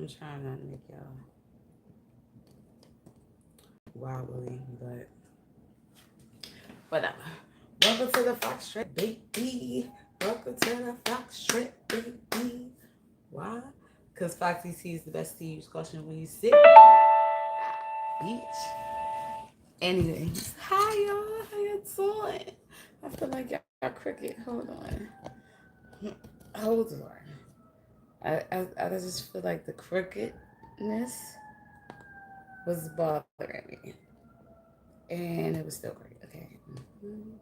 I'm trying not to make y'all wobbly, but whatever. Welcome to the Fox Trip, baby. Welcome to the Fox Trip, baby. Why? Because Foxy T is the best to use caution when you sit, bitch. Anyways, hi y'all. How you doing? I feel like y'all cricket. Hold on. Hold on. I just feel like the crookedness was bothering me. And it was still great. Okay. Mm-hmm.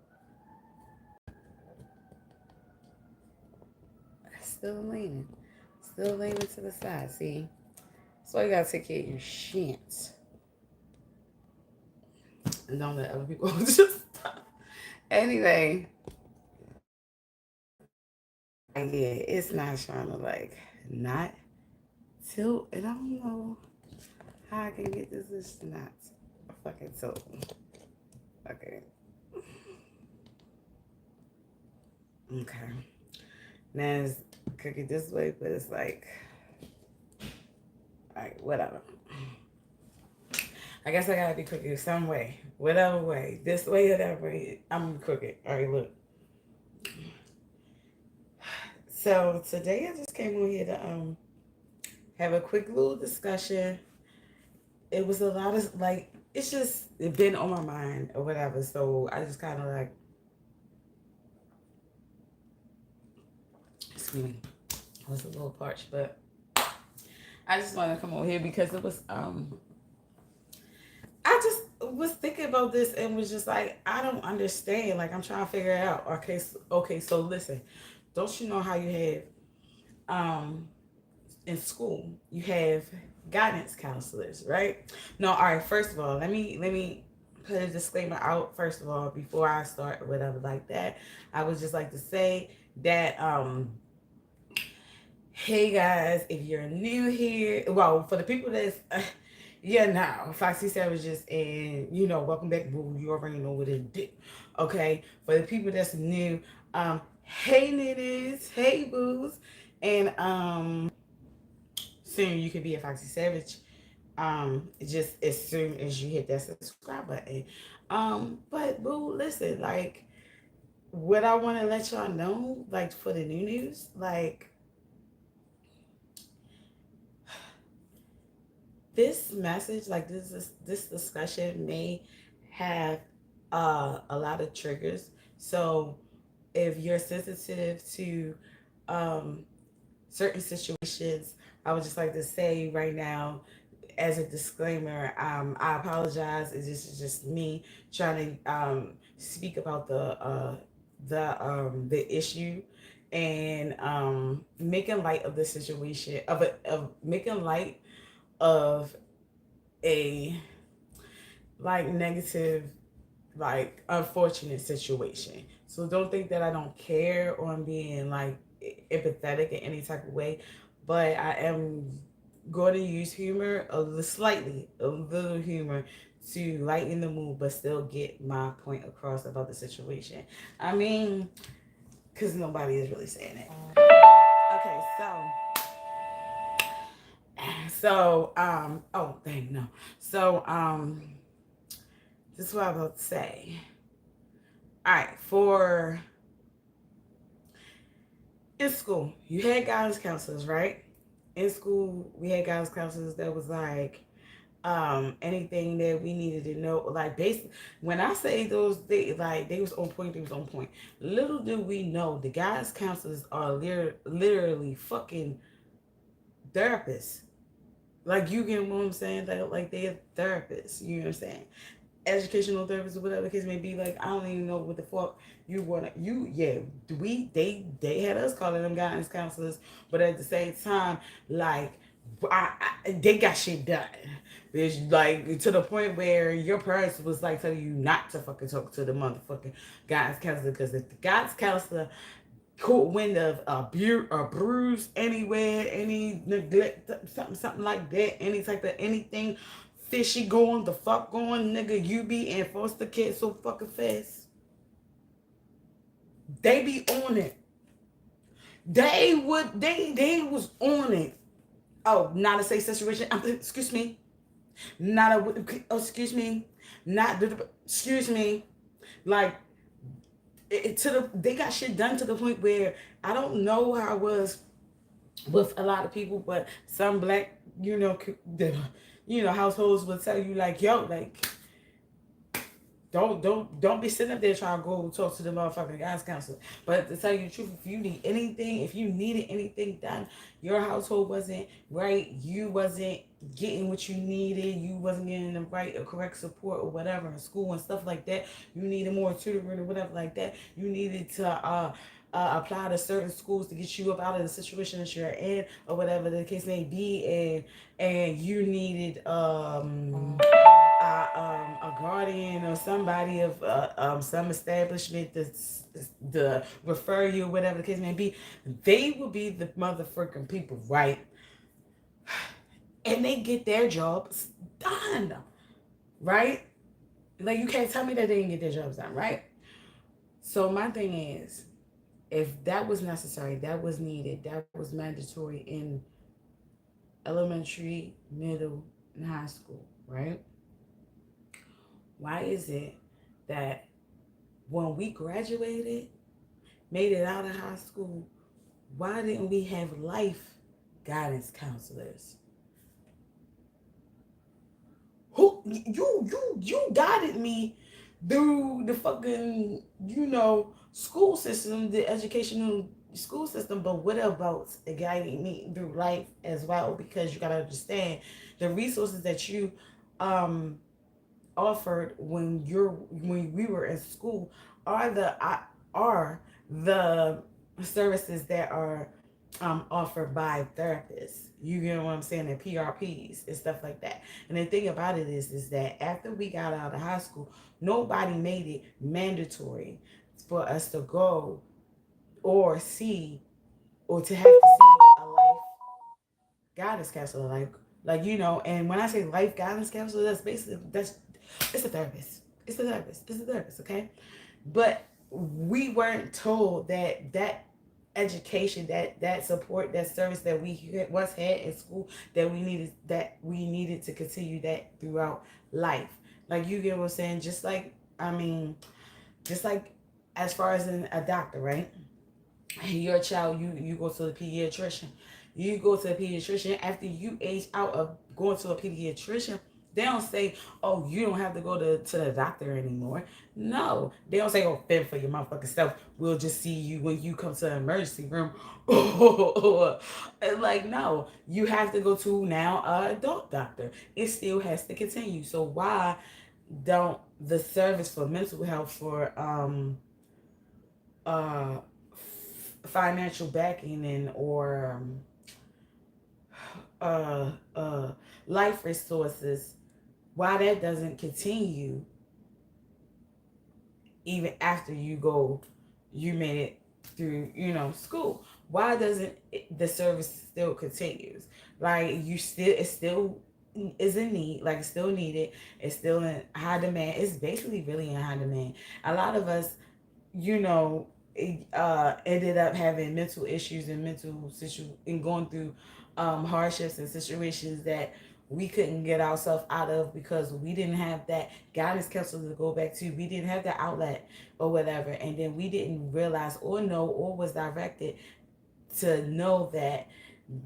Still leaning. Still leaning to the side. See? So you gotta take care of your shit. And don't let other people just stop. Anyway. Yeah, it's not trying to like not tilt. And I don't know how I can get this to not fucking tilt. Okay. Okay. Now it's cookie this way, but it's like, alright, whatever. I guess I gotta be crooked some way, whatever way, this way or that way. I'm crooked. All right, look. So today I just came on here to have a quick little discussion. It was a lot of like it's just it been on my mind or whatever. So I just kind of like, excuse me, I was a little parched, but I just wanted to come over here because it was I just was thinking about this and was just like, I don't understand. Like, I'm trying to figure it out. Okay, so listen. Don't you know how you have, in school, you have guidance counselors, right? No, all right, first of all, let me put a disclaimer out, first of all, before I start or whatever like that. I would just like to say that, hey guys, if you're new here, well, for the people that's yeah, now Foxy Savages and welcome back, boo. You already know what it did. Okay, for the people that's new, hey nitties, hey boos, and soon you can be a Foxy Savage. Just as soon as you hit that subscribe button. But boo, listen, like what I want to let y'all know, like for the new news, like this message, like this discussion may have a lot of triggers. So if you're sensitive to um, certain situations, I would just like to say right now, as a disclaimer, I apologize. It's just me trying to speak about the issue and making light of the situation of making light of a like negative, like unfortunate situation. So don't think that I don't care or I'm being like empathetic in any type of way, but I am going to use humor a little humor to lighten the mood, but still get my point across about the situation. I mean, because nobody is really saying it. Okay, oh, dang, no. So, this is what I'm about to say. All right, for in school, you had guidance counselors, right? In school, we had guidance counselors that was like, anything that we needed to know, like basically, when I say those, they was on point. They was on point. Little do we know, the guidance counselors are literally fucking therapists. Like you get what I'm saying? Like they're therapists. You know what I'm saying? Educational therapists or whatever the case may be. Like I don't even know what the fuck you want. They had us calling them guidance counselors, but at the same time, like they got shit done. There's like to the point where your parents was like telling you not to fucking talk to the motherfucking guidance counselor, because if the guidance counselor caught wind of a bruise anywhere, any neglect, something like that, any type of anything fishy going, the fuck going, nigga, you be in foster care so fucking fast. They be on it. They was on it. not a safe situation. Excuse me. Not a, excuse me. Not, excuse me. Like, they got shit done to the point where I don't know how it was with a lot of people, but some black, households will tell you like, yo, like, don't be sitting up there trying to go talk to the motherfucking guidance counselor. But to tell you the truth, if you needed anything done, your household wasn't right, you wasn't getting what you needed, you wasn't getting the right or correct support or whatever in school and stuff like that, you needed more tutoring or whatever like that, you needed to apply to certain schools to get you up out of the situation that you're in or whatever the case may be, and you needed a guardian or somebody of some establishment to refer you, whatever the case may be, they will be the motherfucking people, right? And they get their jobs done, right? Like, you can't tell me that they didn't get their jobs done, right? So my thing is, if that was necessary, that was needed, that was mandatory in elementary, middle, and high school, right? Why is it that when we graduated, made it out of high school, why didn't we have life guidance counselors? Who you guided me through the fucking, school system, the educational school system, but what about guiding me through life as well? Because you gotta understand the resources that you offered when we were in school are the services that are offered by therapists. You get what I'm saying? And PRPs and stuff like that. And the thing about it is that after we got out of high school, nobody made it mandatory for us to go or see or to have to see a life guidance counselor, and when I say life guidance counselor, that's basically it's a therapist. It's a therapist, okay? But we weren't told that education, that support, that service that we once had in school, that we needed to continue that throughout life. Like, you get what I'm saying? Just like as far as a doctor, right? Your child, you go to the pediatrician. You go to a pediatrician after you age out of going to a pediatrician. They don't say, oh, you don't have to go to the doctor anymore. No. They don't say, oh, fend for your motherfucking self. We'll just see you when you come to the emergency room. Like, no. You have to go to now an adult doctor. It still has to continue. So why don't the service for mental health, for uh financial backing, and or life resources, why that doesn't continue even after you made it through, school? Why doesn't the service still continues? Like, it still is in need, like, it's still needed, it's still in high demand, it's basically really in high demand. A lot of us, ended up having mental issues and and going through hardships and situations that we couldn't get ourselves out of because we didn't have that guidance counselor to go back to. We didn't have the outlet or whatever, and then we didn't realize or know or was directed to know that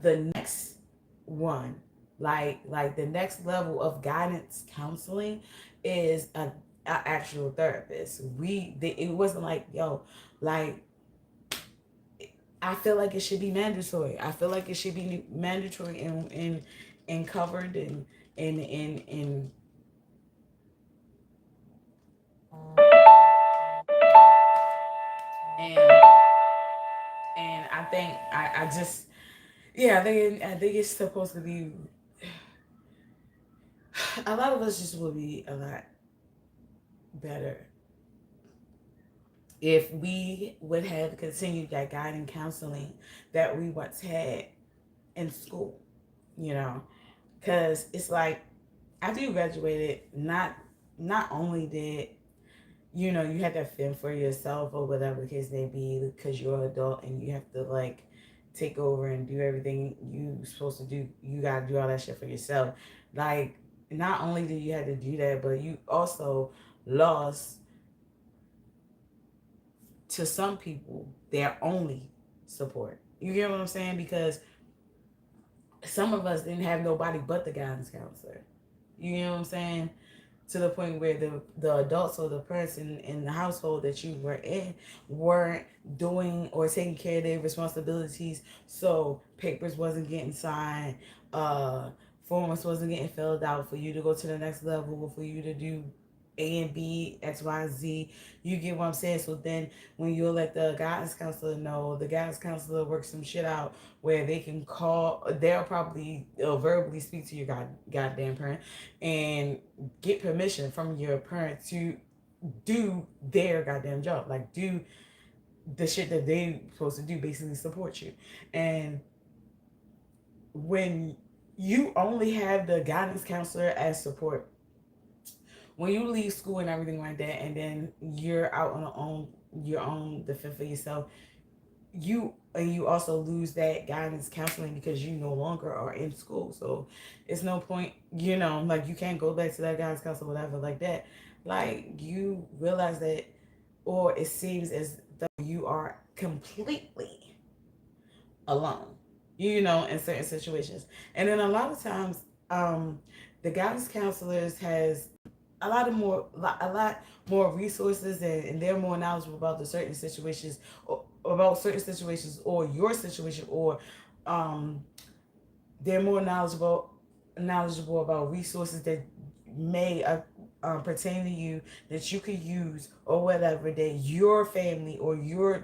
the next one, like the next level of guidance counseling, is a actual therapist. It wasn't like, yo, like, I feel like it should be mandatory. I feel like it should be mandatory and covered and and and I think I just, yeah, I think it's supposed to be, a lot of us just will be a lot better if we would have continued that guiding counseling that we once had in school, because it's like, after you graduated, not only did you had to fend for yourself or whatever the case may be, because you're an adult and you have to, like, take over and do everything you supposed to do. You gotta do all that shit for yourself. Like, not only did you have to do that, but you also lost, to some people, their only support. You get what I'm saying? Because some of us didn't have nobody but the guidance counselor. You know what I'm saying? To the point where the adults or the person in the household that you were in weren't doing or taking care of their responsibilities. So papers wasn't getting signed, forms wasn't getting filled out for you to go to the next level, for you to do A and B, X, Y, and Z. You get what I'm saying? So then when you let the guidance counselor know, the guidance counselor works some shit out where they can call, they'll probably verbally speak to your goddamn parent and get permission from your parent to do their goddamn job. Like, do the shit that they supposed to do, basically support you. And when you only have the guidance counselor as support, when you leave school and everything like that, and then you're out on your own defense for yourself, you also lose that guidance counseling because you no longer are in school. So it's no point, like, you can't go back to that guidance counselor, whatever, like that. Like, you realize that, or it seems as though you are completely alone, in certain situations. And then a lot of times, the guidance counselors has a lot more resources, and they're more knowledgeable about the certain situations, or about certain situations, or your situation, or they're more knowledgeable about resources that may pertain to you, that you could use, or whatever, that your family or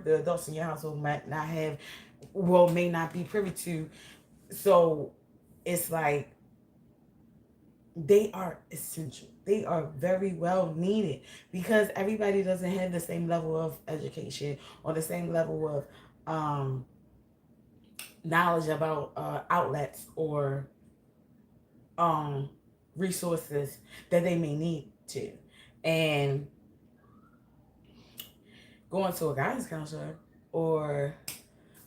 the adults in your household might not have, may not be privy to. So it's like, they are essential. They are very well needed, because everybody doesn't have the same level of education or the same level of knowledge about outlets or resources that they may need to. And going to a guidance counselor or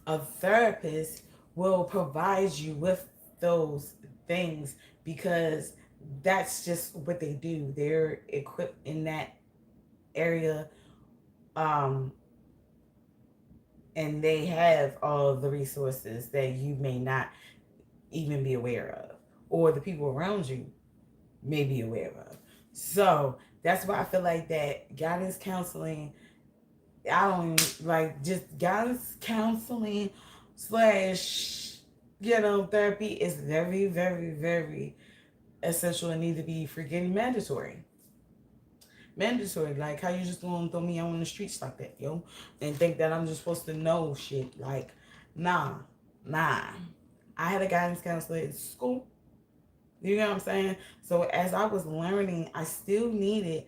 a therapist will provide you with those things, because that's just what they do. They're equipped in that area, and they have all of the resources that you may not even be aware of, or the people around you may be aware of. So that's why I feel like that guidance counseling, I don't like, just guidance counseling slash therapy is very, very, very essential and need to be freaking mandatory. Like, how you just gonna throw me out on the streets like that, yo, and think that I'm just supposed to know shit? Like, nah. I had a guidance counselor in school. You know what I'm saying? So as I was learning, I still needed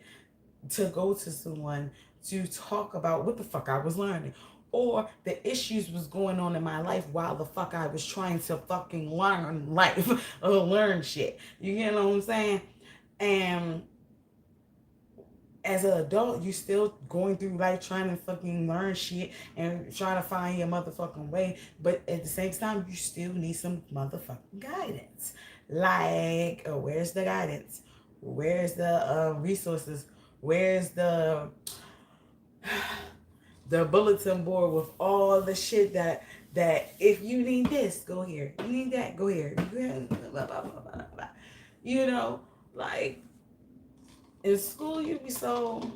to go to someone to talk about what the fuck I was learning, or the issues was going on in my life while the fuck I was trying to fucking learn life or learn shit. You get what I'm saying? And as an adult, you still going through life trying to fucking learn shit and trying to find your motherfucking way. But at the same time, you still need some motherfucking guidance. Like, where's the guidance? Where's the resources? Where's the bulletin board with all the shit that if you need this, go here. You need that, go here. Blah, blah, blah, blah, blah. Like, in school, you be so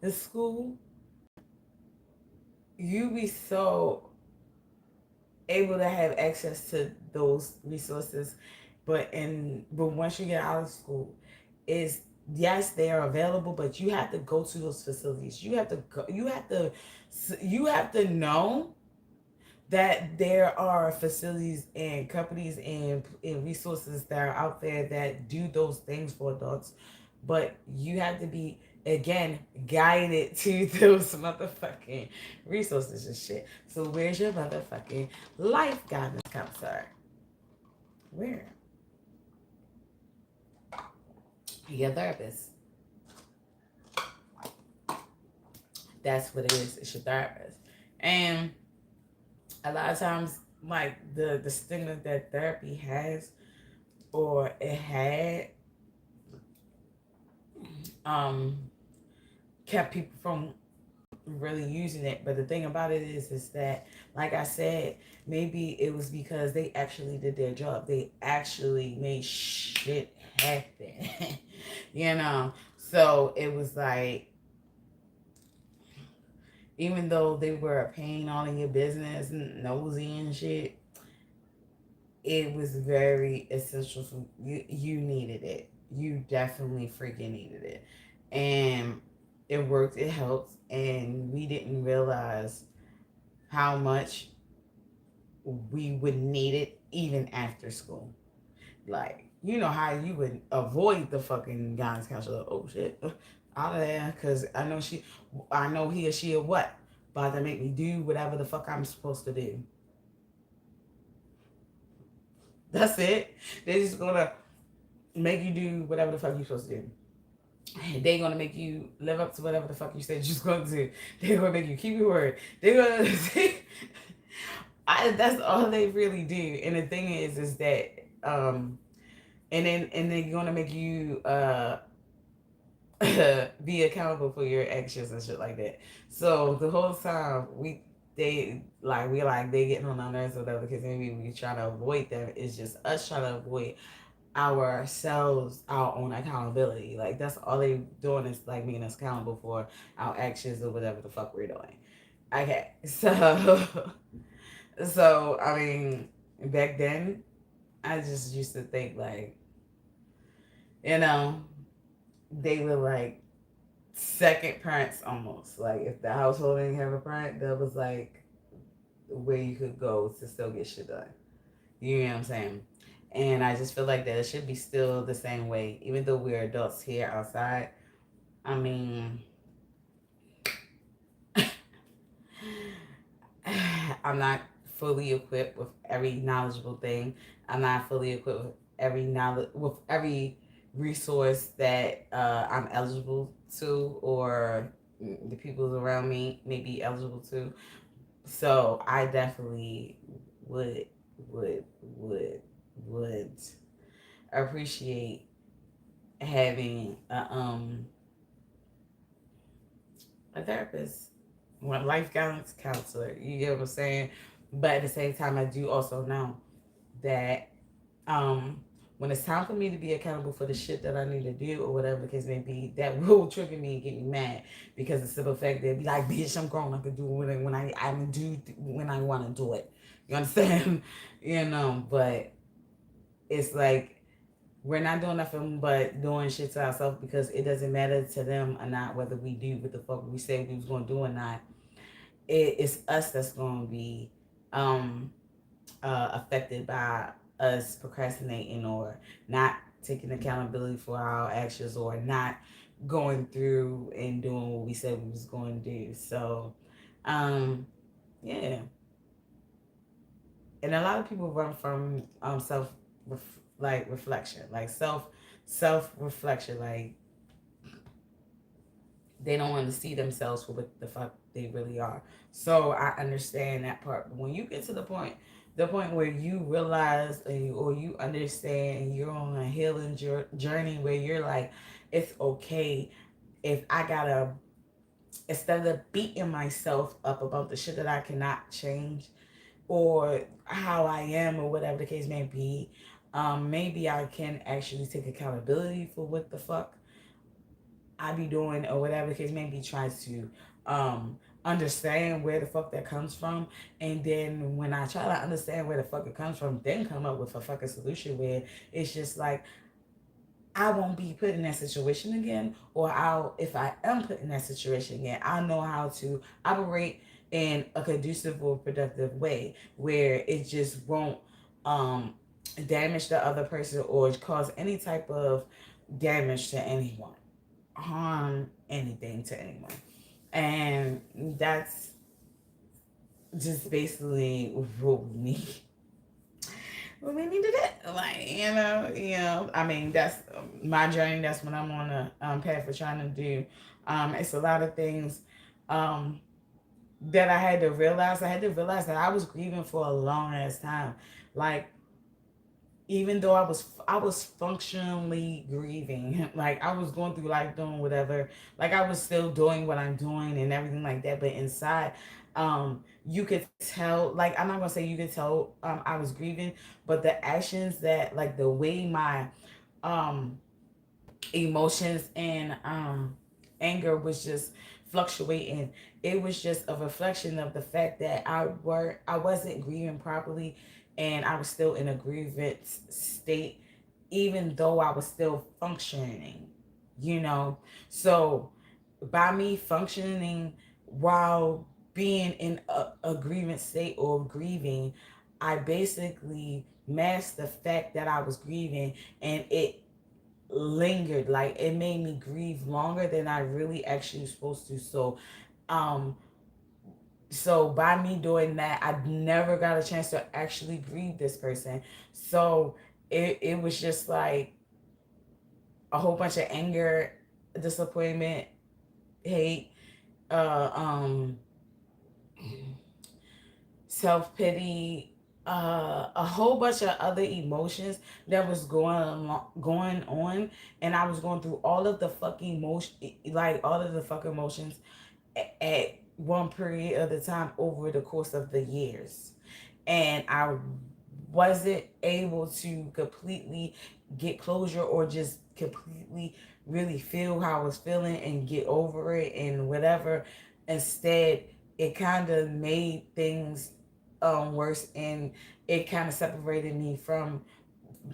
in school, you be so able to have access to those resources, but once you get out of school, is, yes, they are available, but you have to go to those facilities. You have to go, you have to know that there are facilities and companies and resources that are out there that do those things for adults, but you have to be, again, guided to those motherfucking resources and shit. So where's your motherfucking life guidance counselor? Where? Your therapist. That's what it is. It's your therapist. And a lot of times, like the stigma that therapy has or it had, um, kept people from really using it. But the thing about it is that, like I said, maybe it was because they actually did their job. They actually made shit happen. you know. So it was like, even though they were a pain all in your business and nosy and shit, it was very essential for you. You needed it. You definitely freaking needed it. And it worked, it helped, and we didn't realize how much we would need it even after school. Like, you know how you would avoid the fucking guidance counselor. Oh shit, out of there, because I know he or she or what, about to make me do whatever the fuck I'm supposed to do. That's it. They're just gonna make you do whatever the fuck you're supposed to do. They're gonna make you live up to whatever the fuck you said you're going to do. They're gonna make you keep your word. They're gonna that's all they really do. And the thing is that and then they're gonna make you be accountable for your actions and shit like that. So the whole time they getting on our nerves or whatever, because maybe we try to avoid them. It's just us trying to avoid ourselves, our own accountability. Like, that's all they doing is like making us accountable for our actions or whatever the fuck we're doing. Okay, so I mean, back then I just used to think like, you know, they were like second parents almost. Like, if the household didn't have a parent, that was like where you could go to still get shit done. You know what I'm saying? And I just feel like that it should be still the same way, even though we're adults here outside. I mean, I'm not fully equipped with every knowledgeable thing. I'm not fully equipped with every resource that I'm eligible to, or the people around me may be eligible to. So I definitely would would would would appreciate having a therapist, one life guidance counselor. You get what I'm saying? But at the same time, I do also know that when it's time for me to be accountable for the shit that I need to do or whatever the case may be, that will trigger me and get me mad, because the simple fact that be like, bitch, I'm grown, I can do it when I want to do it. You understand? But it's like, we're not doing nothing but doing shit to ourselves, because it doesn't matter to them or not whether we do what the fuck we say we was going to do or not. It's us that's going to be affected by us procrastinating or not taking accountability for our actions, or not going through and doing what we said we was going to do. So, yeah. And a lot of people run from reflection, like self reflection, like they don't want to see themselves for what the fuck they really are. So I understand that part. But when you get to the point where you realize, or you understand, and you're on a healing journey where you're like, it's okay if I gotta, instead of beating myself up about the shit that I cannot change, or how I am, or whatever the case may be, maybe I can actually take accountability for what the fuck I be doing, or whatever the case may be, try to understand where the fuck that comes from. And then when I try to understand where the fuck it comes from, then come up with a fucking solution where it's just like, I won't be put in that situation again, or if I am put in that situation again, I know how to operate in a conducive or productive way where it just won't damage the other person or cause any type of damage to anyone, harm anything to anyone. And that's just basically what we need. What we need to do, like, I mean, that's my journey. That's what I'm on a path for trying to do. It's a lot of things um that I had to realize. I had to realize that I was grieving for a long ass time. Like, even though I was functionally grieving, like I was going through life doing whatever, like I was still doing what I'm doing and everything like that, but inside, you could tell, like, I'm not gonna say you could tell, I was grieving, but the actions, that like the way my um emotions and anger was just fluctuating. It was just a reflection of the fact that I wasn't grieving properly, and I was still in a grievance state, even though I was still functioning, you know. So by me functioning while being in a grievance state or grieving, I basically masked the fact that I was grieving, and it lingered. Like, it made me grieve longer than I really actually was supposed to. Um so by me doing that, I never got a chance to actually grieve this person. So it was just like a whole bunch of anger, disappointment, hate, uh um self-pity, a whole bunch of other emotions that was going on, and I was going through all of the fucking emotion, like all of the fucking emotions at one period of the time over the course of the years. And I wasn't able to completely get closure, or just completely really feel how I was feeling and get over it and whatever. Instead, it kind of made things worse, and it kind of separated me from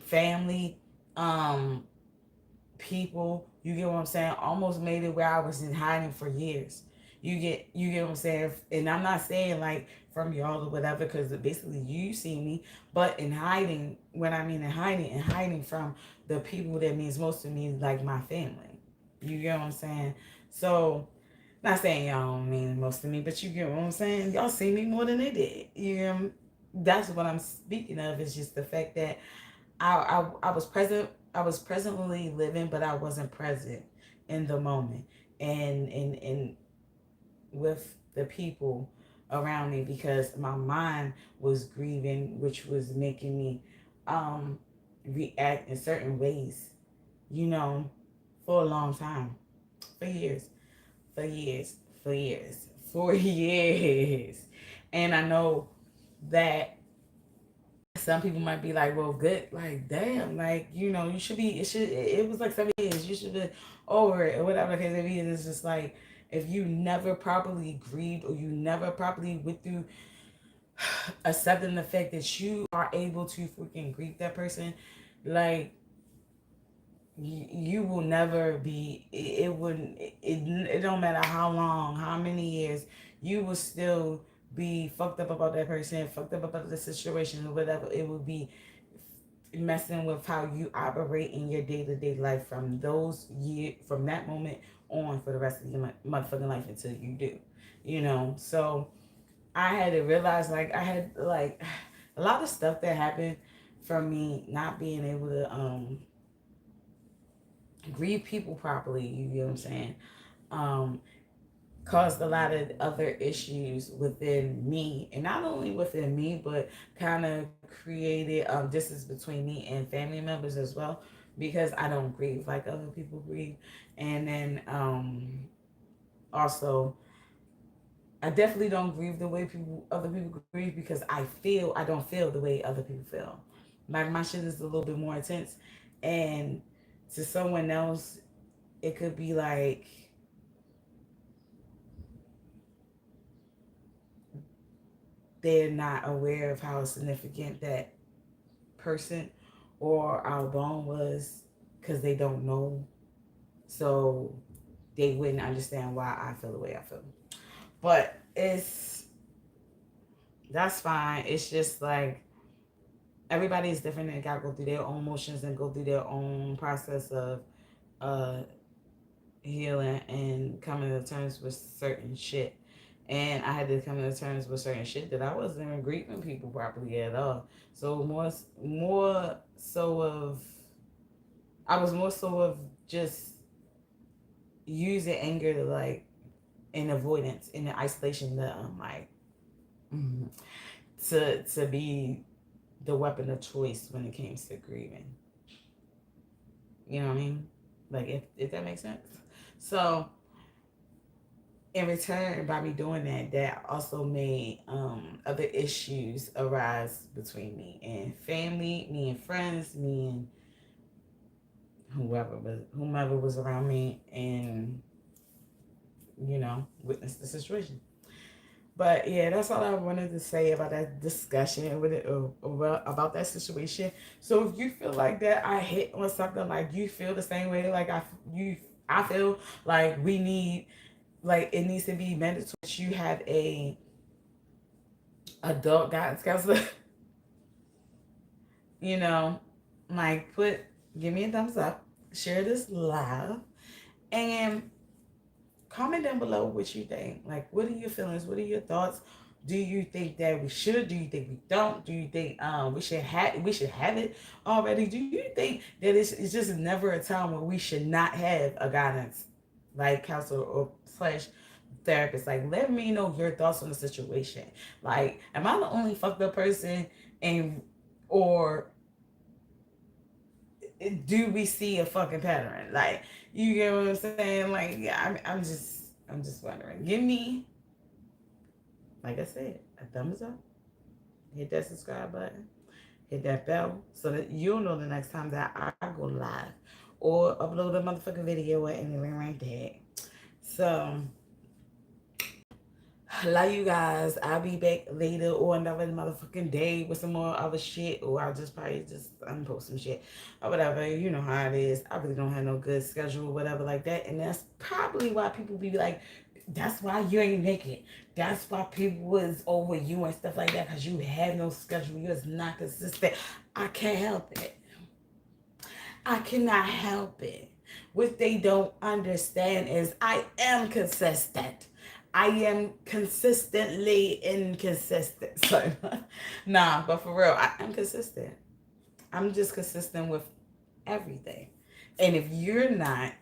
family, um people. You get what I'm saying? Almost made it where I was in hiding for years. You get what I'm saying? And I'm not saying like from y'all or whatever, because basically you see me, but in hiding, when I mean in hiding from the people that means most to me, like my family. You get what I'm saying? So, not saying y'all don't mean most to me, but you get what I'm saying? Y'all see me more than they did. That's what I'm speaking of, is just the fact that I was present. I was presently living, but I wasn't present in the moment, and with the people around me, because my mind was grieving, which was making me um react in certain ways, you know, for a long time, for years, for years, for years, for years. And I know that some people might be like, well, good, like, damn, like, you should be, it was like 7 years, you should be over it, or whatever the case may be. And it's just like, if you never properly grieved, or you never properly went through accepting the fact that you are able to freaking grieve that person, like, you will never be, it wouldn't, it don't matter how long, how many years, you will still be fucked up about that person, fucked up about the situation, or whatever. It would be messing with how you operate in your day-to-day life from from that moment on, for the rest of your motherfucking life, until you do. So I had to realize, like, I had, like, a lot of stuff that happened from me not being able to grieve people properly, you know what I'm saying, um caused a lot of other issues within me, and not only within me, but kind of created distance between me and family members as well, because I don't grieve like other people grieve. And then also, I definitely don't grieve the way other people grieve, because I don't feel the way other people feel. Like, my shit is a little bit more intense, and to someone else it could be like they're not aware of how significant that person or our bond was, because they don't know. So they wouldn't understand why I feel the way I feel. But that's fine. It's just like, everybody is different and gotta go through their own emotions and go through their own process of uh healing and coming to terms with certain shit. And I had to come to terms with certain shit, that I wasn't even greeting people properly at all. So more so of I was more so of just using anger to, like, in avoidance, in the isolation, the like mm, to be the weapon of choice when it came to grieving. You know what I mean? Like if that makes sense. So in return, by me doing that, that also made other issues arise between me and family, me and friends, me and whomever was around me, and witnessed the situation. But yeah, that's all I wanted to say about that discussion with it, about that situation. So if you feel like that I hit on something, like you feel the same way, like I feel like we need, like it needs to be mandatory that you have a adult guidance counselor. you know, like give me a thumbs up, share this live, and comment down below what you think. Like, what are your feelings? What are your thoughts? Do you think that we should? Do you think we don't? Do you think we should have it already? Do you think that it's just never a time where we should not have a guidance like counselor or slash therapist? Like, let me know your thoughts on the situation. Like, am I the only fucked up person, and or do we see a fucking pattern? Like, you get what I'm saying? Like, yeah, I'm just wondering. Give me, like I said, a thumbs up. Hit that subscribe button. Hit that bell so that you'll know the next time that I go live or upload a motherfucking video or anything like that. So, love you guys. I'll be back later or another motherfucking day with some more other shit, or I'll just probably just unpost some shit or whatever. You know how it is. I really don't have no good schedule or whatever like that, and that's probably why people be like, that's why you ain't make it. That's why people was over you and stuff like that, because you have no schedule. You're not consistent. I can't help it. I cannot help it. What they don't understand is I am consistent. I am consistently inconsistent. So, nah, but for real, I am consistent. I'm just consistent with everything. And if you're not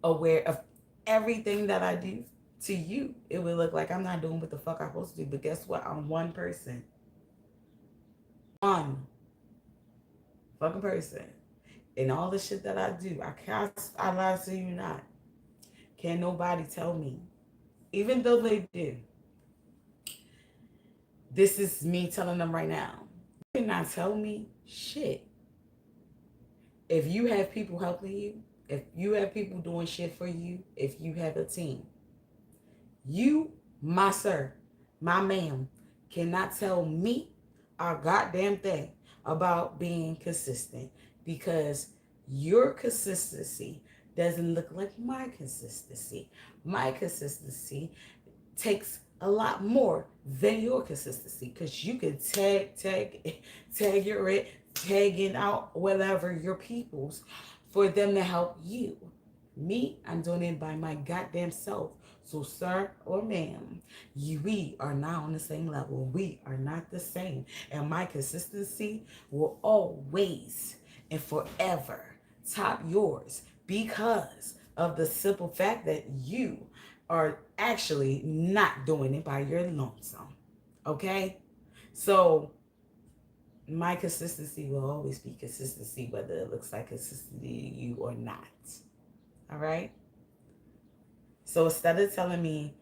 aware of everything that I do, to you, it would look like I'm not doing what the fuck I'm supposed to do. But guess what? I'm one person. One fucking person. And all the shit that I do, I lie to you not. Can't nobody tell me, even though they do. This is me telling them right now. You cannot tell me shit. If you have people helping you, if you have people doing shit for you, if you have a team, you, my sir, my ma'am, cannot tell me a goddamn thing about being consistent, because your consistency doesn't look like my consistency. My consistency takes a lot more than your consistency, because you can tag your it, tagging out whatever your people's for them to help you. Me, I'm doing it by my goddamn self. So, sir or ma'am, we are not on the same level. We are not the same. And my consistency will always and forever top yours, because of the simple fact that you are actually not doing it by your lonesome. Okay? So, my consistency will always be consistency, whether it looks like consistency to you or not. All right? So instead of telling me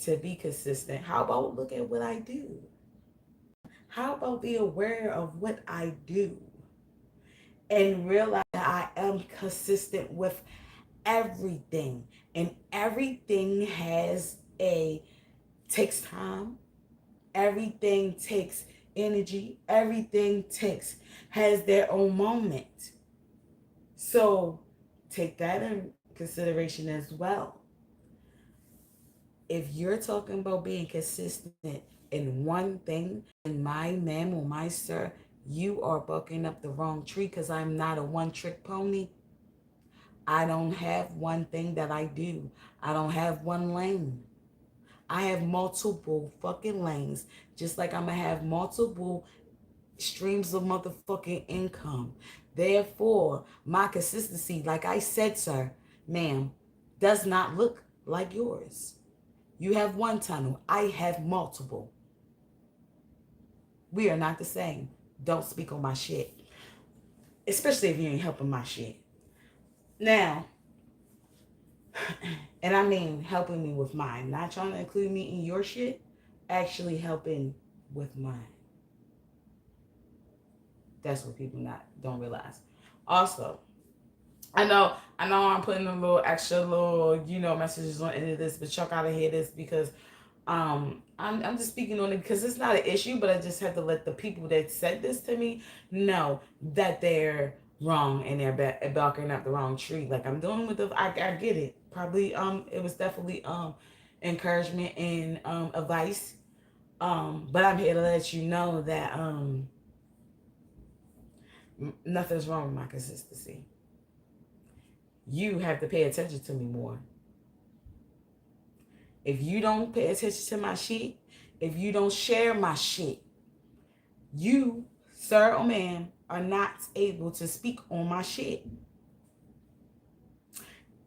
to be consistent, how about look at what I do? How about be aware of what I do and realize that I am consistent with everything, and everything takes time, everything takes energy, everything has their own moment. So take that in consideration as well. If you're talking about being consistent in one thing, and my ma'am or my sir, you are bucking up the wrong tree, because I'm not a one-trick pony. I don't have one thing that I do. I don't have one lane. I have multiple fucking lanes, just like I'm going to have multiple streams of motherfucking income. Therefore, my consistency, like I said, sir, ma'am, does not look like yours. You have one tunnel. I have multiple. We are not the same. Don't speak on my shit. Especially if you ain't helping my shit. Now, and I mean helping me with mine. Not trying to include me in your shit. Actually helping with mine. That's what people don't realize. Also, I know I'm putting a little extra messages on into this, but y'all gotta hear this because I'm just speaking on it because it's not an issue, but I just have to let the people that said this to me know that they're wrong and they're barking up the wrong tree. Like I'm doing with I get it. Probably it was definitely encouragement and advice. But I'm here to let you know that nothing's wrong with my consistency. You have to pay attention to me more. If you don't pay attention to my shit, if you don't share my shit, you, sir or ma'am, are not able to speak on my shit.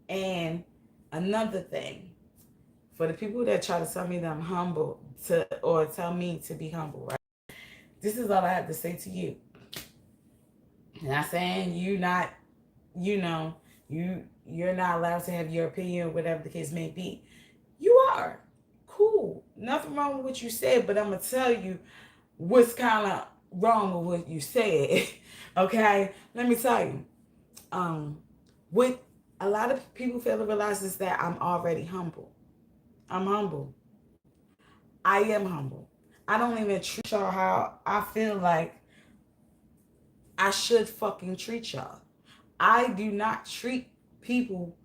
And another thing, for the people that try to tell me that I'm humble or tell me to be humble, right? This is all I have to say to you. Not saying you're not allowed to have your opinion, whatever the case may be. You are. Cool. Nothing wrong with what you said, but I'm going to tell you what's kind of wrong with what you said. Okay? Let me tell you. What a lot of people fail to realize is that I'm already humble. I'm humble. I am humble. I don't even treat y'all how I feel like I should fucking treat y'all. I do not treat people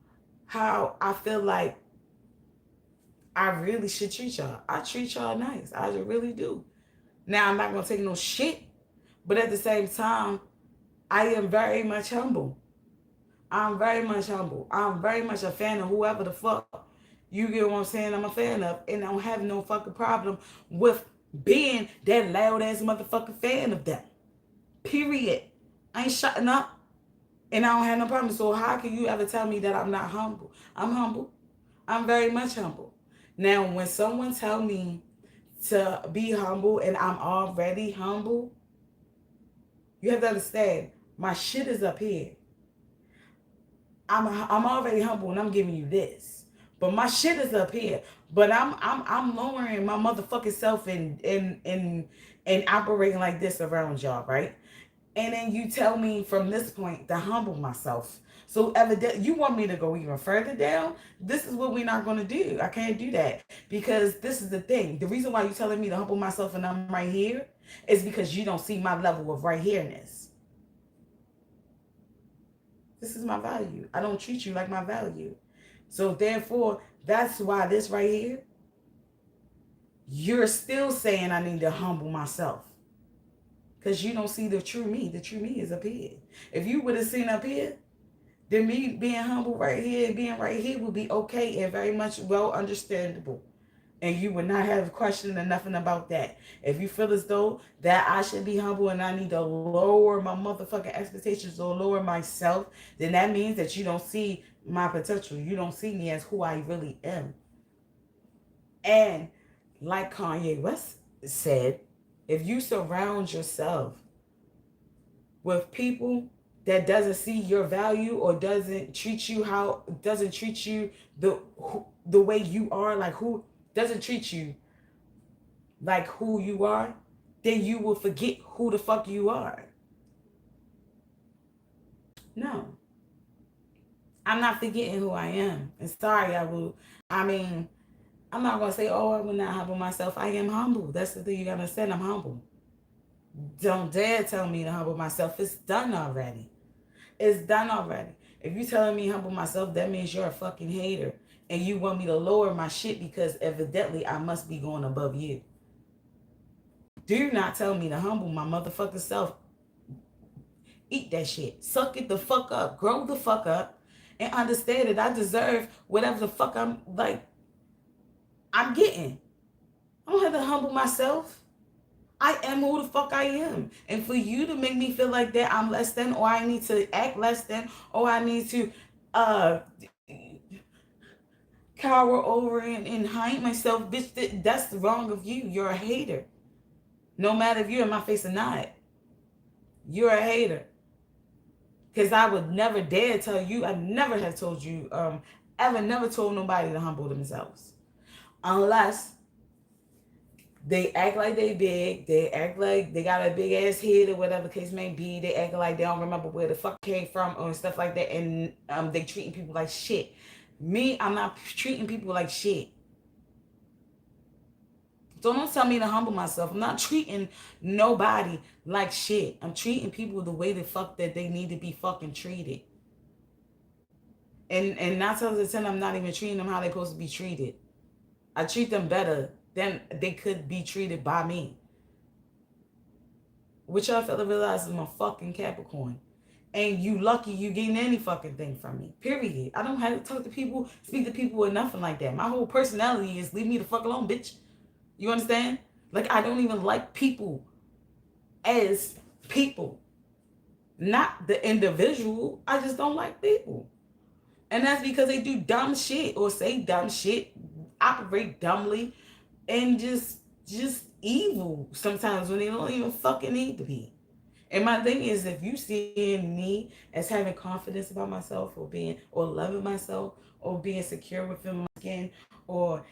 how I feel like I really should treat y'all. I treat y'all nice. I really do. Now, I'm not going to take no shit, but at the same time, I am very much humble. I'm very much humble. I'm very much a fan of whoever the fuck, you get what I'm saying, I'm a fan of, and I don't have no fucking problem with being that loud ass motherfucking fan of them. Period. I ain't shutting up, and I don't have no problem. So how can you ever tell me that I'm not humble? I'm humble. I'm very much humble. Now, when someone tell me to be humble and I'm already humble, you have to understand, my shit is up here. I'm already humble and I'm giving you this, but my shit is up here. But I'm lowering my motherfucking self and operating like this around y'all, right? And then you tell me from this point to humble myself. So evidently, you want me to go even further down? This is what we're not going to do. I can't do that because this is the thing. The reason why you're telling me to humble myself and I'm right here is because you don't see my level of right here-ness. This is my value. I don't treat you like my value. So therefore, that's why this right here, you're still saying I need to humble myself. Because you don't see the true me. The true me is up here. If you would have seen up here, then me being humble right here and being right here would be okay and very much well understandable. And you would not have questioned or nothing about that. If you feel as though that I should be humble and I need to lower my motherfucking expectations or lower myself, then that means that you don't see my potential. You don't see me as who I really am. And like Kanye West said, if you surround yourself with people that doesn't see your value or doesn't treat you the way you are, like who doesn't treat you like who you are, then you will forget who the fuck you are. No. I'm not forgetting who I am. And sorry, I'm not going to say, oh, I will not humble myself. I am humble. That's the thing you got to understand. I'm humble. Don't dare tell me to humble myself. It's done already. It's done already. If you telling me humble myself, that means you're a fucking hater. And you want me to lower my shit because evidently I must be going above you. Do not tell me to humble my motherfucking self. Eat that shit. Suck it the fuck up. Grow the fuck up. And understand that I deserve whatever the fuck I'm getting. I don't have to humble myself. I am who the fuck I am. And for you to make me feel like that I'm less than, or I need to act less than, or I need to cower over and hide myself, bitch. That's wrong of you. You're a hater. No matter if you're in my face or not, you're a hater. Because I would never dare tell you, I never have told you, ever never told nobody to humble themselves. Unless they act like they big, they act like they got a big ass head or whatever the case may be. They act like they don't remember where the fuck came from or stuff like that. And they treating people like shit. Me, I'm not treating people like shit. So don't tell me to humble myself. I'm not treating nobody like shit. I'm treating people the way the fuck that they need to be fucking treated. And 9 times out of 10, I'm not even treating them how they're supposed to be treated. I treat them better than they could be treated by me. Which y'all fail to realize is my fucking Capricorn. And you lucky you getting any fucking thing from me. Period. I don't have to talk to people, speak to people or nothing like that. My whole personality is leave me the fuck alone, bitch. You understand? Like, I don't even like people as people. Not the individual. I just don't like people. And that's because they do dumb shit or say dumb shit, operate dumbly, and just evil sometimes when they don't even fucking need to be. And my thing is, if you see me as having confidence about myself or loving myself or being secure within my skin or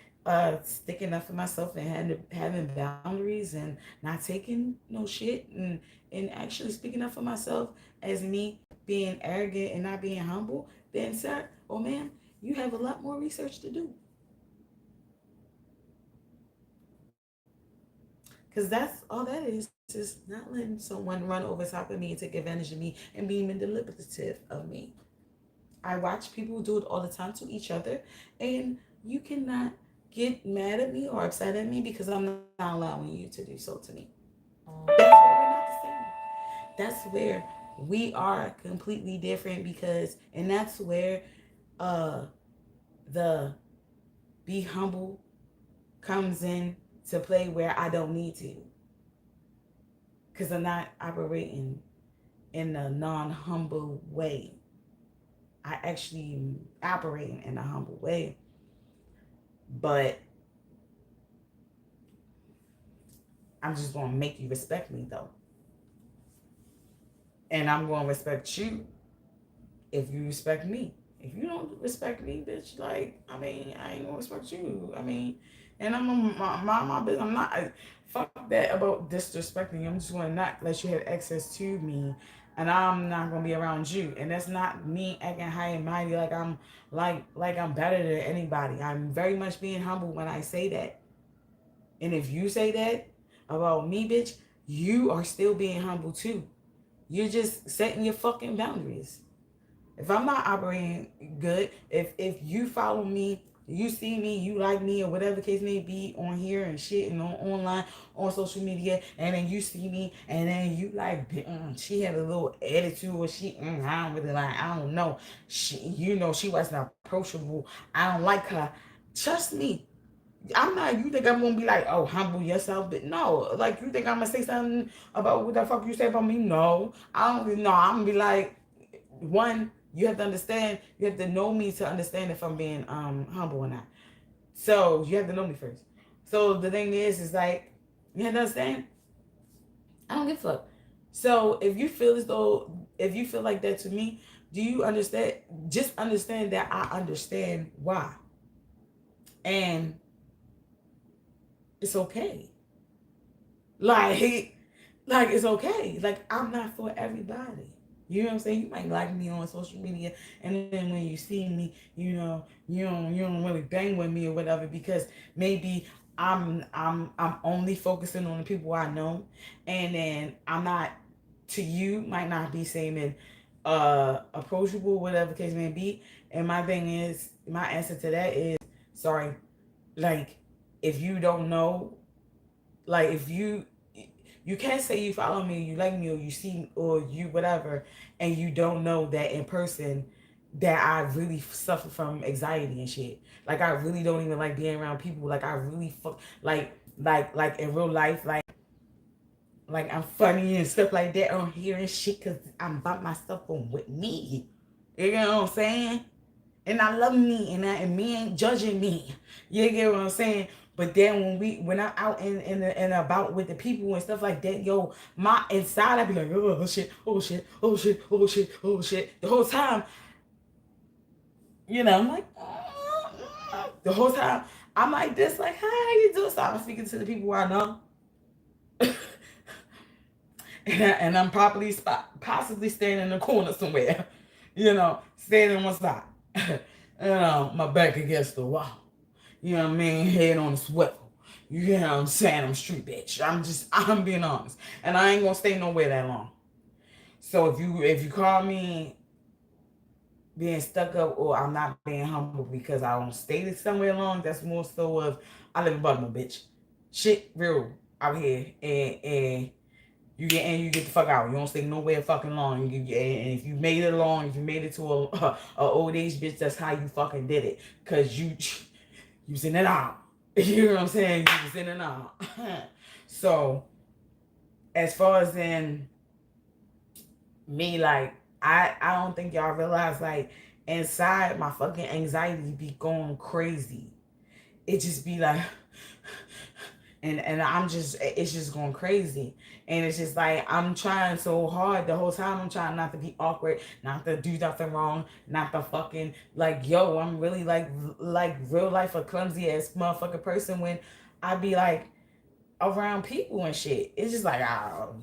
sticking up for myself and having boundaries and not taking no shit and actually speaking up for myself as me being arrogant and not being humble, then sir or ma'am, you have a lot more research to do. Because that's all that is not letting someone run over top of me and take advantage of me and being manipulative of me. I watch people do it all the time to each other, and you cannot get mad at me or upset at me because I'm not allowing you to do so to me. That's where we're not the same. That's where we are completely different because, and that's where the be humble comes in to play where I don't need to. Because I'm not operating in a non-humble way. I actually am operating in a humble way. But I'm just going to make you respect me, though. And I'm going to respect you if you respect me. If you don't respect me, bitch, like, I mean, I ain't going to respect you. I mean, and I'm going to mind my business. I'm not, fuck that about disrespecting you. I'm just going to not let you have access to me. And I'm not going to be around you. And that's not me acting high and mighty like I'm I'm better than anybody. I'm very much being humble when I say that. And if you say that about me, bitch, you are still being humble too. You're just setting your fucking boundaries. If I'm not operating good, if you follow me, you see me, you like me, or whatever the case may be on here and shit and online, on social media, and then you see me, and then you like, she had a little attitude, or I don't really like, I don't know. She wasn't approachable. I don't like her. Trust me. I'm not, you think I'm gonna be like, oh, humble yourself, but no, like, you think I'm gonna say something about what the fuck you say about me? No, I don't know. I'm gonna be like, one, you have to understand, you have to know me to understand if I'm being humble or not. So you have to know me first. So the thing is like, you have to understand, I don't give a fuck. So if you feel like that to me, do you understand? Just understand that I understand why. And it's okay. Like it's okay. Like, I'm not for everybody. You know what I'm saying? You might like me on social media, and then when you see me, you don't really bang with me or whatever because maybe I'm only focusing on the people I know, and then I'm not, to you might not be saying it approachable, whatever the case may be. And my thing is, my answer to that is sorry. Like, if you don't know, like, if you can't say you follow me, you like me, or you see, or you whatever, and you don't know that in person that I really suffer from anxiety and shit. Like, I really don't even like being around people. Like, I really like in real life, like I'm funny and stuff like that on here and shit because I'm by myself and with me. You know what I'm saying? And I love me, and me ain't judging me. You get what I'm saying? But then when I'm out and about with the people and stuff like that, yo, my inside I be like, oh shit, oh shit, oh shit, oh shit, oh shit. The whole time, I'm like, the whole time I'm like this, like, hi, how you doing? So I'm speaking to the people I know. And I'm probably possibly standing in the corner somewhere, standing on my side, my back against the wall. You know what I mean? Head on the swivel. You know what I'm saying? I'm street bitch. I'm being honest, and I ain't gonna stay nowhere that long. So if you call me being stuck up or I'm not being humble because I don't stay somewhere long, that's more so of I live in Baltimore, bitch. Shit, real out here, and you get the fuck out. You don't stay nowhere fucking long. And if you made it along, if you made it to a old age bitch, that's how you fucking did it. Cause you was in and out. You know what I'm saying? You was in and out. So as far as in me, like I don't think y'all realize, like, inside my fucking anxiety be going crazy. It just be like and it's just going crazy. And it's just like I'm trying so hard the whole time. I'm trying not to be awkward, not to do nothing wrong, not to fucking, like, yo, I'm really like real life a clumsy ass motherfucking person when I be like around people and shit. It's just like, oh,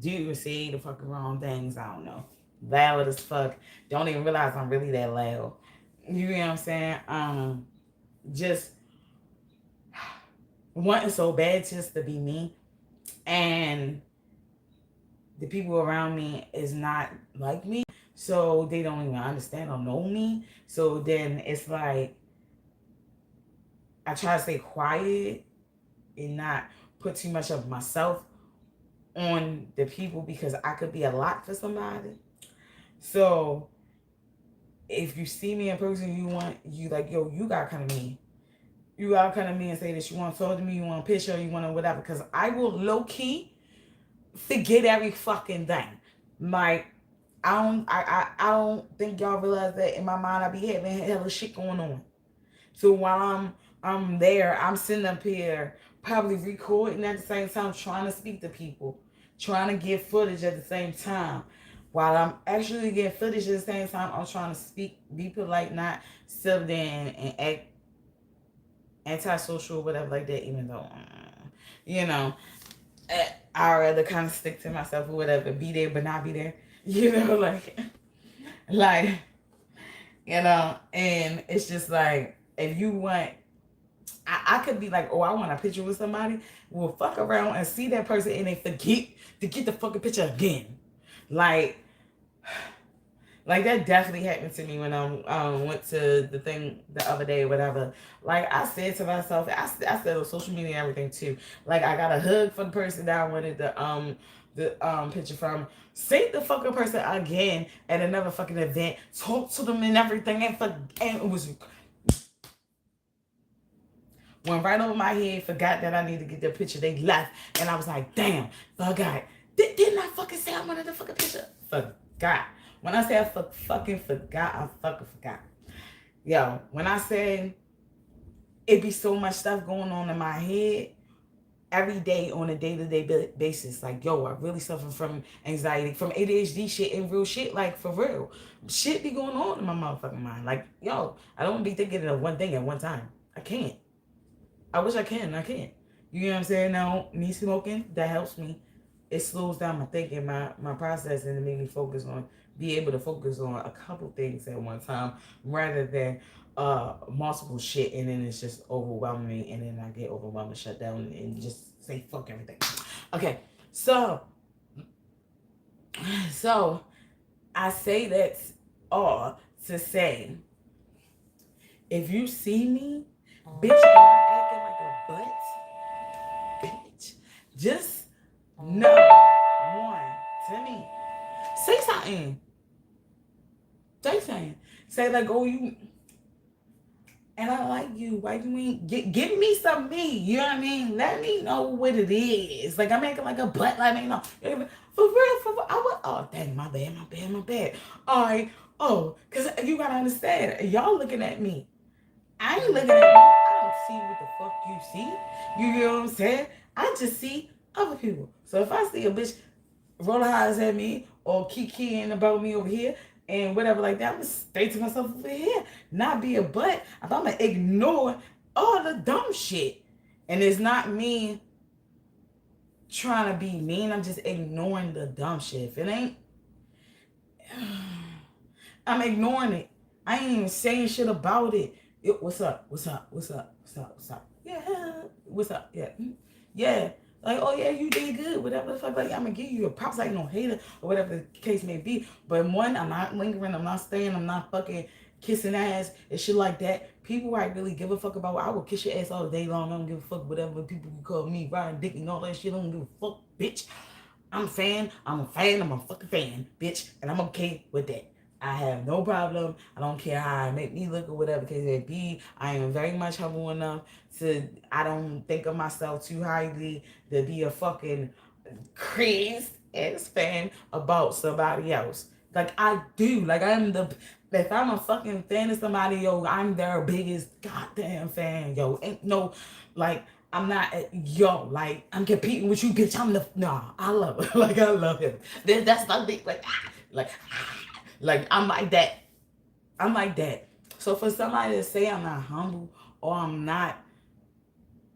do you say the fucking wrong things? I don't know. Loud as fuck. Don't even realize I'm really that loud. You know what I'm saying? Just wanting so bad just to be me, and the people around me is not like me, so they don't even understand or know me. So then it's like I try to stay quiet and not put too much of myself on the people because I could be a lot for somebody. So if you see me in person, you like, yo, you gotta come to me. You gotta come to me and say that you want to talk to me, you want a picture, you want to whatever, because I will low key forget every fucking thing. Like, I don't think y'all realize that in my mind I be having hella shit going on. So while I'm there, I'm sitting up here probably recording at the same time, trying to speak to people, trying to get footage at the same time. While I'm actually getting footage at the same time, I'm trying to speak, be polite, not sit there and act antisocial, whatever like that. Even though, you know, I'd rather kind of stick to myself or whatever, be there but not be there. Like, and it's just like, if you want, I could be like, oh, I want a picture with somebody. We'll fuck around and see that person and they forget to get the fucking picture again. Like that definitely happened to me when I went to the thing the other day or whatever. Like I said to myself, I said on social media and everything too. Like I got a hug for the person that I wanted the picture from. See the fucking person again at another fucking event. Talk to them and everything, and it was went right over my head. Forgot that I need to get the picture. They left, and I was like, damn, forgot. Didn't I fucking say I wanted the fucking picture? Forgot. When I say I fucking forgot, I fucking forgot. Yo, when I say it be so much stuff going on in my head every day on a day-to-day basis. Like, yo, I really suffer from anxiety, from ADHD shit and real shit, like, for real. Shit be going on in my motherfucking mind. Like, yo, I don't be thinking of one thing at one time. I can't. I wish I can't. You know what I'm saying? Now, me smoking, that helps me. It slows down my thinking, my process, and it makes me be able to focus on a couple things at one time rather than multiple shit, and then it's just overwhelming me, and then I get overwhelmed and shut down and just say fuck everything. Okay, so I say that all to say, if you see me, bitch, acting like a butt, bitch, just know one to me. Say something. Say like, oh, you, and I like you. Why you ain't give me some me? You know what I mean? Let me know what it is. Like, I'm acting like a butt. Let me know. For real. Oh, dang, my bad. All right. Oh, because you gotta understand, y'all looking at me. I ain't looking at you. I don't see what the fuck you see. You get what I'm saying? I just see other people. So if I see a bitch roll her eyes at me or kikiing about me over here and whatever like that, I'm gonna stay to myself over here. Not be a butt. I'm gonna ignore all the dumb shit. And it's not me trying to be mean. I'm just ignoring the dumb shit. If it ain't, I'm ignoring it. I ain't even saying shit about it. What's up? What's up? What's up? What's up? What's up? Yeah. What's up? Yeah. Yeah. Like, oh yeah, you did good. Whatever the fuck. Like, I'm gonna give you a props like no hater or whatever the case may be. But one, I'm not lingering. I'm not staying. I'm not fucking kissing ass and shit like that. People I really give a fuck about, I will kiss your ass all day long. I don't give a fuck whatever people can call me, riding dick and all that shit. I don't give a fuck, bitch. I'm a fan. I'm a fan. I'm a fucking fan, bitch. And I'm okay with that. I have no problem. I don't care how it make me look or whatever case it be. I am very much humble enough to, I don't think of myself too highly to be a fucking crazed ass fan about somebody else. Like I do. Like if I'm a fucking fan of somebody, yo, I'm their biggest goddamn fan, yo. Ain't no, like, I'm not, yo, like, I'm competing with you, bitch. Nah, I love it. Like, I love him. That's something, like, I'm like that. I'm like that. So for somebody to say I'm not humble or I'm not,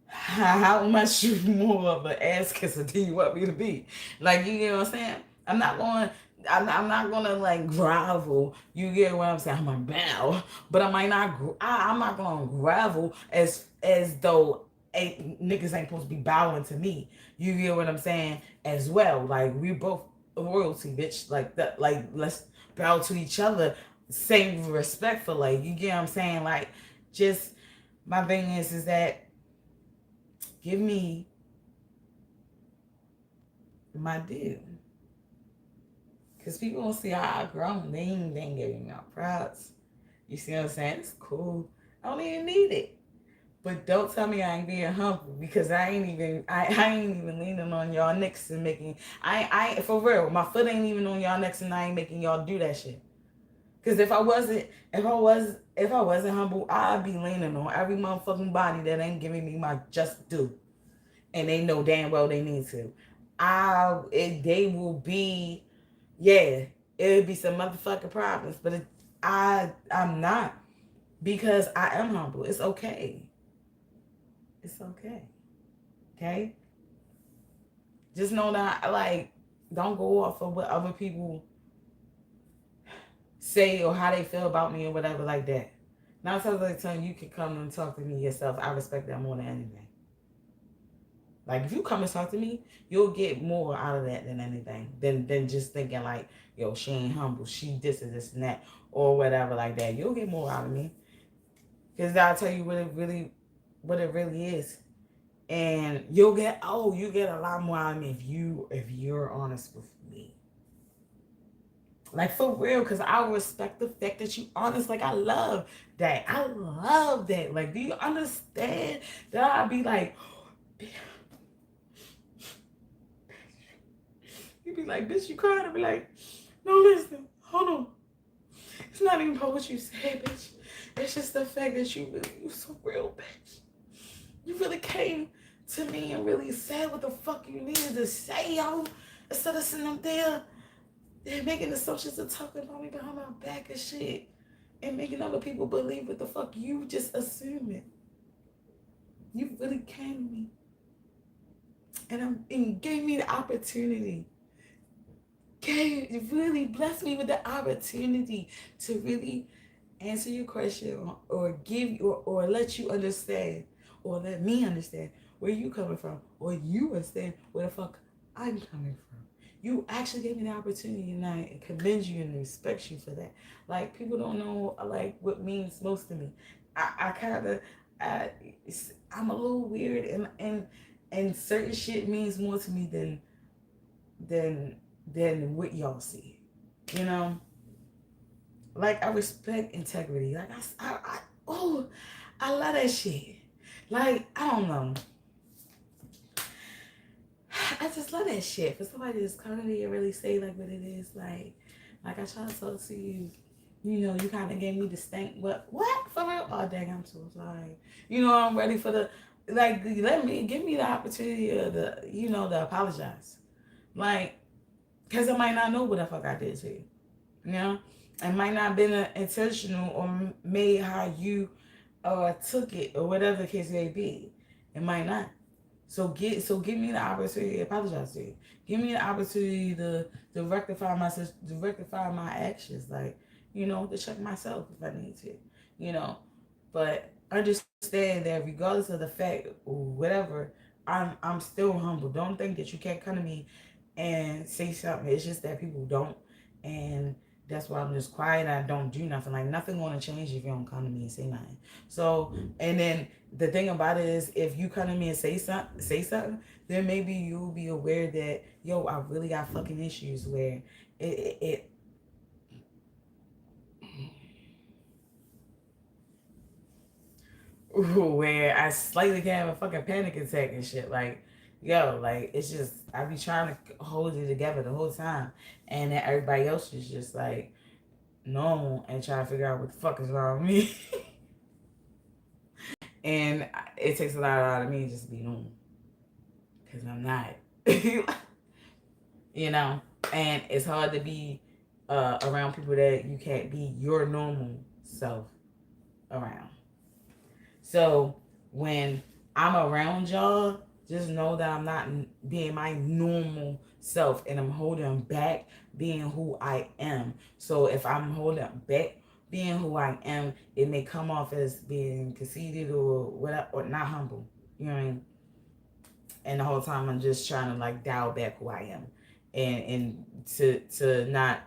how much you more of an ass kisser do you want me to be? Like, you get what I'm saying? I'm not going, I'm not gonna like grovel. You get what I'm saying? I'm gonna bow, but I might not. I'm not gonna grovel as though niggas ain't supposed to be bowing to me. You get what I'm saying? As well, like we both royalty, bitch. Like that. Like let's bow to each other, same respectful. Like you get what I'm saying? Like just my thing is that give me my due. Because people don't see how I've grown. They ain't giving me my props. You see what I'm saying? It's cool. I don't even need it. But don't tell me I ain't being humble because I ain't even leaning on y'all necks and making I for real, my foot ain't even on y'all necks and I ain't making y'all do that shit. Cause if I wasn't humble, I'd be leaning on every motherfucking body that ain't giving me my just due. And they know damn well they need to. They will be, yeah, it'll be some motherfucking problems. But I'm not because I am humble. It's okay. It's okay. Okay? Just know that, like, don't go off of what other people say or how they feel about me or whatever like that. 9 times out of 10, you can come and talk to me yourself. I respect that more than anything. Like if you come and talk to me, you'll get more out of that than anything. Than just thinking like, yo, she ain't humble, she this and this and that, or whatever like that. You'll get more out of me. Because I'll tell you what it really is. And you get a lot more out of me if you're honest with me. Like for real, because I respect the fact that you honest. Like I love that. I love that. Like, do you understand that I'd be like, you'd be like, bitch, you crying? I'd be like, no, listen, hold on. It's not even about what you say, bitch. It's just the fact that you so real, bitch. You really came to me and really said what the fuck you needed to say, yo. Instead of sitting up there and making assumptions and talking about me behind my back and shit. And making other people believe what the fuck you just assuming. You really came to me. And gave me the opportunity. Really blessed me with the opportunity to really answer your question or give you or let you understand or let me understand where you coming from or you understand where the fuck I'm coming from. You actually gave me the opportunity and I commend you and respect you for that. Like people don't know like what means most to me. I'm a little weird and certain shit means more to me than what y'all see. You know? Like I respect integrity. Like I love that shit. Like I don't know. I just love that shit. For somebody to just come to me and really say like what it is, like I try to talk to you You kind of gave me the stink. What? For real? Oh, dang, I'm so sorry. I'm ready for the, give me the opportunity to apologize. Like, because I might not know what the fuck I did to you. You know? It might not have been intentional or made how you took it or whatever the case may be. It might not. So give me the opportunity to apologize to you. Give me the opportunity to rectify my actions, like, to check myself if I need to, you know. But understand that regardless of the fact or whatever, I'm still humble. Don't think that you can't come to me and say something. It's just that people don't, and that's why I'm just quiet. I don't do nothing. Like, nothing gonna change if you don't come to me and say nothing. So, and then the thing about it is, if you come to me and say something, then maybe you'll be aware that, yo, I really got fucking issues where it where I slightly can have a fucking panic attack and shit. Like, yo, like, it's just, I be trying to hold it together the whole time, and then everybody else is just like normal and trying to figure out what the fuck is wrong with me. And it takes a lot out of me just to be normal, because I'm not. you know, and it's hard to be around people that you can't be your normal self around. So when I'm around y'all, just know that I'm not being my normal self, and I'm holding back being who I am. So if I'm holding back being who I am, it may come off as being conceited or whatever, or not humble. You know what I mean? And the whole time I'm just trying to like dial back who I am, and to not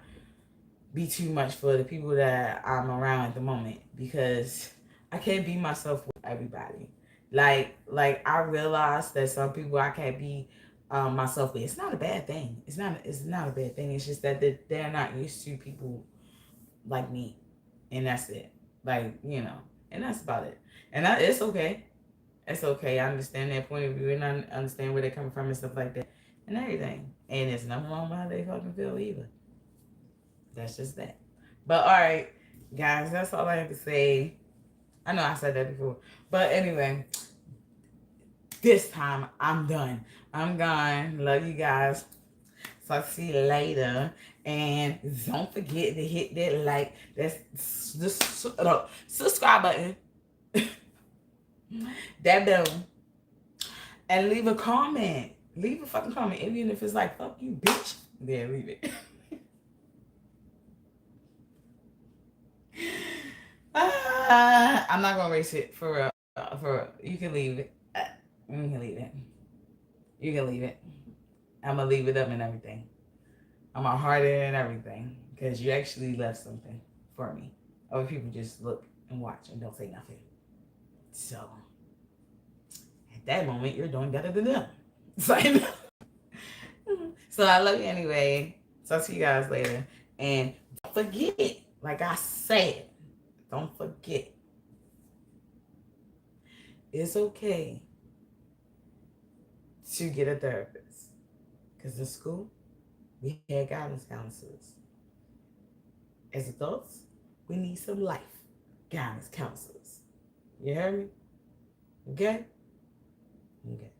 be too much for the people that I'm around at the moment, because I can't be myself with everybody. Like I realize that some people I can't be myself with. It's not a bad thing. It's not a bad thing. It's just that they're not used to people like me, and that's it. Like, and that's about it. And it's okay. It's okay. I understand their point of view, and I understand where they're coming from and stuff like that and everything. And there's nothing wrong with how they fucking feel either. That's just that. But all right, guys, that's all I have to say. I know I said that before. But anyway, this time I'm done. I'm gone. Love you guys. So I'll see you later. And don't forget to hit that like, that's the subscribe button, that bell, and leave a comment. Leave a fucking comment. Even if it's like, fuck you, bitch. Then leave it. I'm not gonna erase it for you can leave it. You can leave it. You can leave it. I'm gonna leave it up and everything. I'm gonna heart it and everything, because you actually left something for me. Other people just look and watch and don't say nothing. So at that moment, you're doing better than them. So I love you anyway. Talk to you guys later. And don't forget, like I said, don't forget, it's okay to get a therapist. Because in school, we had guidance counselors. As adults, we need some life guidance counselors. You heard me? Okay? Okay.